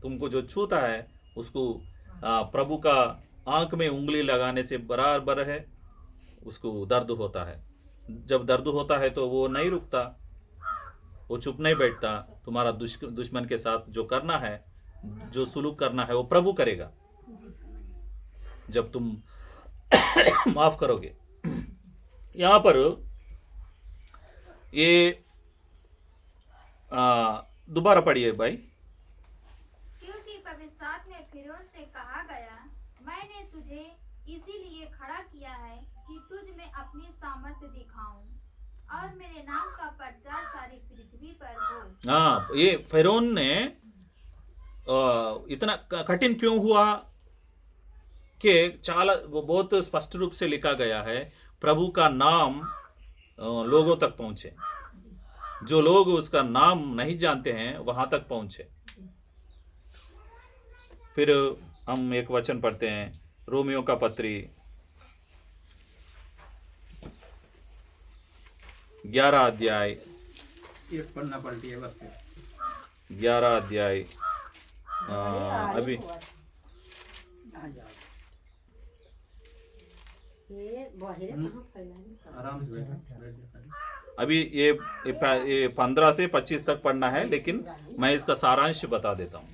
तुमको जो छूता है उसको प्रभु का आंख में उंगली लगाने से बराबर है। उसको दर्द होता है, जब दर्द होता है तो वो नहीं रुकता, वो चुप नहीं बैठता। तुम्हारा दुश्मन के साथ जो करना है, जो सुलूक करना है वो प्रभु करेगा जब तुम माफ करोगे। यहाँ पर ये दोबारा पढ़िए भाई। क्योंकि पवित्र में फिरौन से कहा गया, मैंने तुझे इसीलिए खड़ा किया है कि तुझ में अपनी सामर्थ्य दिखाऊं और मेरे नाम का प्रचार सारी पृथ्वी पर हो। हाँ, ये फिरौन ने इतना कठिन क्यों हुआ कि बहुत स्पष्ट रूप से लिखा गया है, प्रभु का नाम लोगों तक पहुंचे। जो लोग उसका नाम नहीं जानते हैं वहां तक पहुंचे। फिर हम एक वचन पढ़ते हैं, रोमियो का पत्री 11 अध्याय, एक पन्ना पलटी है बस। 11 अध्याय अभी आराम से अभी ये 15 से 25 तक पढ़ना है, लेकिन मैं इसका सारांश बता देता हूँ।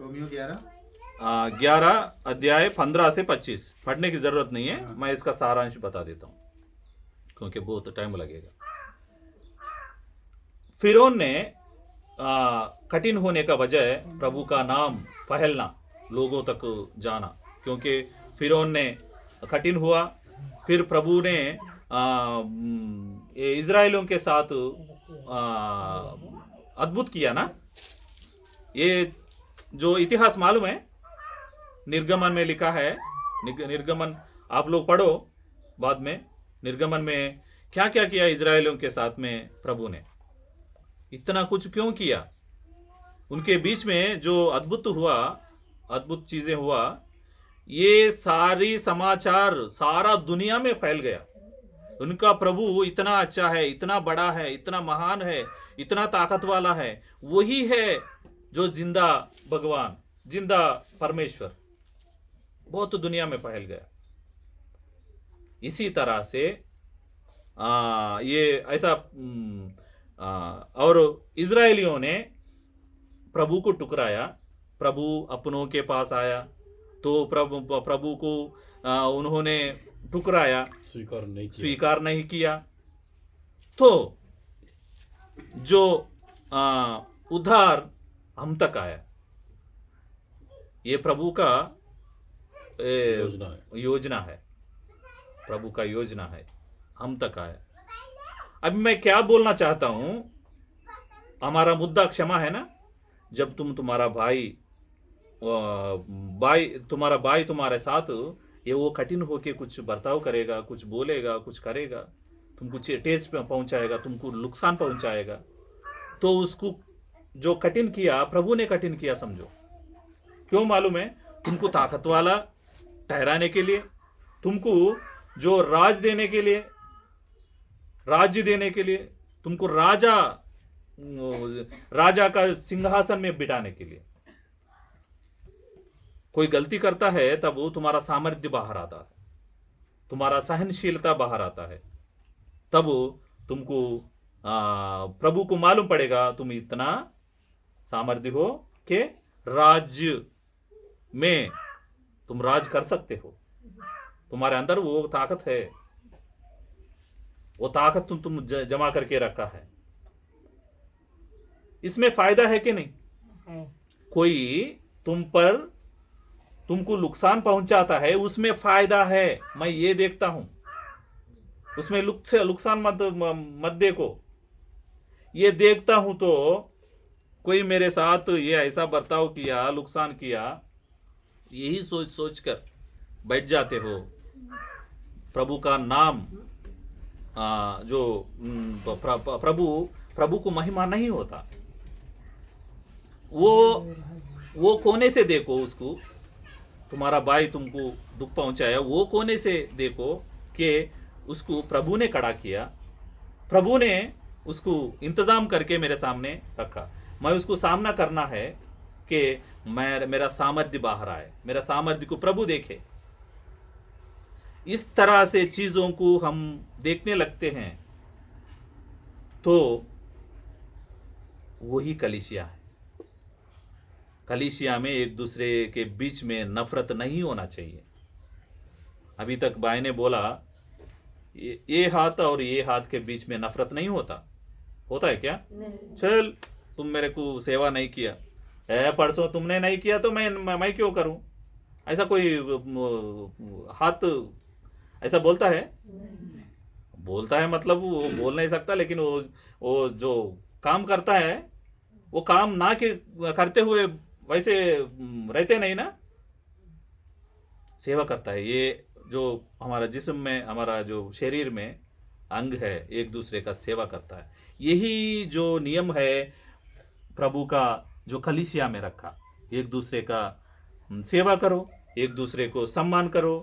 रोमियो 11 अध्याय 15 से 25 पढ़ने की जरूरत नहीं है, मैं इसका सारांश बता देता हूँ क्योंकि बहुत टाइम लगेगा। फिरौन ने कठिन होने का वजह प्रभु का नाम फैलना, लोगों तक जाना, क्योंकि फिरौन ने कठिन हुआ। फिर प्रभु ने इजराइलों के साथ अद्भुत किया ना। ये जो इतिहास मालूम है, निर्गमन में लिखा है। निर्गमन आप लोग पढ़ो बाद में। निर्गमन में क्या क्या किया इजराइलियों के साथ में प्रभु ने, इतना कुछ क्यों किया। उनके बीच में जो अद्भुत हुआ, अद्भुत चीजें हुआ, ये सारी समाचार सारा दुनिया में फैल गया। उनका प्रभु इतना अच्छा है, इतना बड़ा है, इतना महान है, इतना ताकत वाला है। वही है जो जिंदा भगवान, जिंदा परमेश्वर बहुत दुनिया में फैल गया। इसी तरह से ये ऐसा और इजरायलियों ने प्रभु को टुकराया। प्रभु अपनों के पास आया तो प्रभु को उन्होंने ठुकराया, स्वीकार नहीं किया। तो जो उद्धार हम तक आया, ये प्रभु का योजना है, प्रभु का योजना है, हम तक आया। अभी मैं क्या बोलना चाहता हूं, हमारा मुद्दा क्षमा है ना। जब तुम्हारा भाई तुम्हारे साथ ये वो कठिन होके कुछ बर्ताव करेगा, कुछ बोलेगा, कुछ करेगा, तुमको ठेस पहुंचाएगा, तुमको नुकसान पहुंचाएगा, तो उसको जो कठिन किया, प्रभु ने कठिन किया समझो। क्यों मालूम है? तुमको ताकत वाला ठहराने के लिए, तुमको जो राज्य देने के लिए, तुमको राजा का सिंहासन में बिठाने के लिए। कोई गलती करता है तब वो तुम्हारा सामर्थ्य बाहर आता है, तुम्हारा सहनशीलता बाहर आता है, तब तुमको प्रभु को मालूम पड़ेगा तुम इतना सामर्थ्य हो कि राज्य में तुम राज कर सकते हो। तुम्हारे अंदर वो ताकत है, वो ताकत तुम जमा करके रखा है। इसमें फायदा है कि नहीं? कोई तुमको नुकसान पहुंचाता है, उसमें फायदा है, मैं ये देखता हूं। उसमें नुकसान मत देखो। ये देखता हूं तो कोई मेरे साथ ये ऐसा बर्ताव किया, नुकसान किया, यही सोच कर बैठ जाते हो। प्रभु का नाम जो प्रभु को महिमा नहीं होता। वो कोने से देखो उसको, तुम्हारा भाई तुमको दुख पहुंचाया, वो कोने से देखो कि उसको प्रभु ने खड़ा किया, प्रभु ने उसको इंतजाम करके मेरे सामने रखा। मैं उसको सामना करना है कि मेरा सामर्थ्य बाहर आए, मेरा सामर्थ्य को प्रभु देखे। इस तरह से चीजों को हम देखने लगते हैं तो वही कलीसिया है। कलीसिया में एक दूसरे के बीच में नफरत नहीं होना चाहिए। अभी तक भाई ने बोला ये हाथ और ये हाथ के बीच में नफरत नहीं होता है क्या? चल तुम मेरे को सेवा नहीं किया, परसों तुमने नहीं किया तो मैं क्यों करूं? ऐसा कोई हाथ ऐसा बोलता है? बोलता है मतलब वो बोल नहीं सकता, लेकिन वो जो काम करता है वो काम ना करते हुए वैसे रहते नहीं ना, सेवा करता है। ये जो हमारा जिस्म में, हमारा जो शरीर में अंग है, एक दूसरे का सेवा करता है। यही जो नियम है प्रभु का जो कलीसिया में रखा, एक दूसरे का सेवा करो, एक दूसरे को सम्मान करो,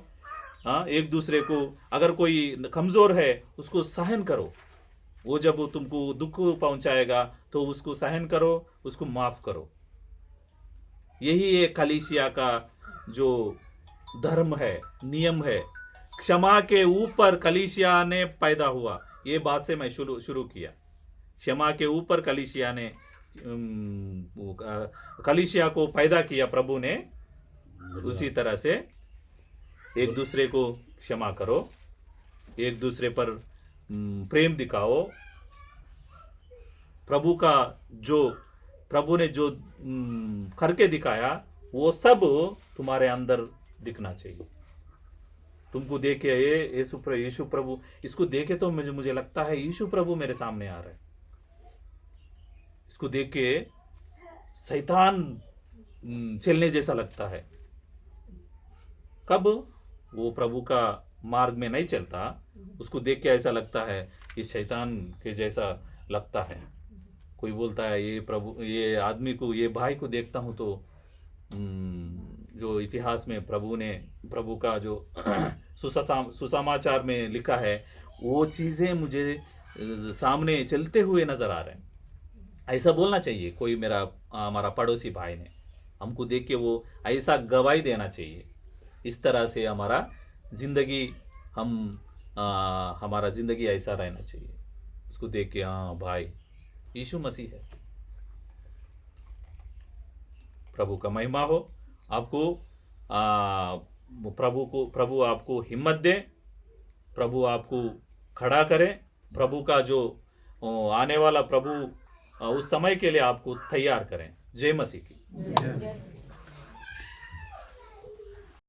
एक दूसरे को, अगर कोई कमजोर है उसको सहन करो। वो जब तुमको दुख पहुंचाएगा तो उसको सहन करो, उसको माफ करो। यही एक कलीसिया का जो धर्म है, नियम है। क्षमा के ऊपर कलीसिया ने पैदा हुआ, ये बात से मैं शुरू किया। क्षमा के ऊपर कलीसिया ने कलीसिया को पैदा किया प्रभु ने। उसी तरह से एक दूसरे को क्षमा करो, एक दूसरे पर प्रेम दिखाओ। प्रभु ने जो करके दिखाया वो सब तुम्हारे अंदर दिखना चाहिए। तुमको देखे यीशु प्रभु, इसको देखे तो मुझे लगता है यीशु प्रभु मेरे सामने आ रहा है। इसको देख के शैतान चलने जैसा लगता है। कब वो प्रभु का मार्ग में नहीं चलता, उसको देख के ऐसा लगता है ये शैतान के जैसा लगता है। कोई बोलता है ये आदमी को, ये भाई को देखता हूं तो जो इतिहास में प्रभु का जो सुसमाचार में लिखा है वो चीज़ें मुझे सामने चलते हुए नज़र आ रहे हैं। ऐसा बोलना चाहिए कोई हमारा पड़ोसी भाई ने, हमको देख के वो ऐसा गवाही देना चाहिए। इस तरह से हमारा ज़िंदगी हमारा ज़िंदगी ऐसा रहना चाहिए, उसको देख के हाँ भाई यीशु मसीह है। प्रभु का महिमा हो। आपको प्रभु आपको हिम्मत दे, प्रभु आपको खड़ा करे, प्रभु का जो आने वाला प्रभु उस समय के लिए आपको तैयार करें। जय मसीह की।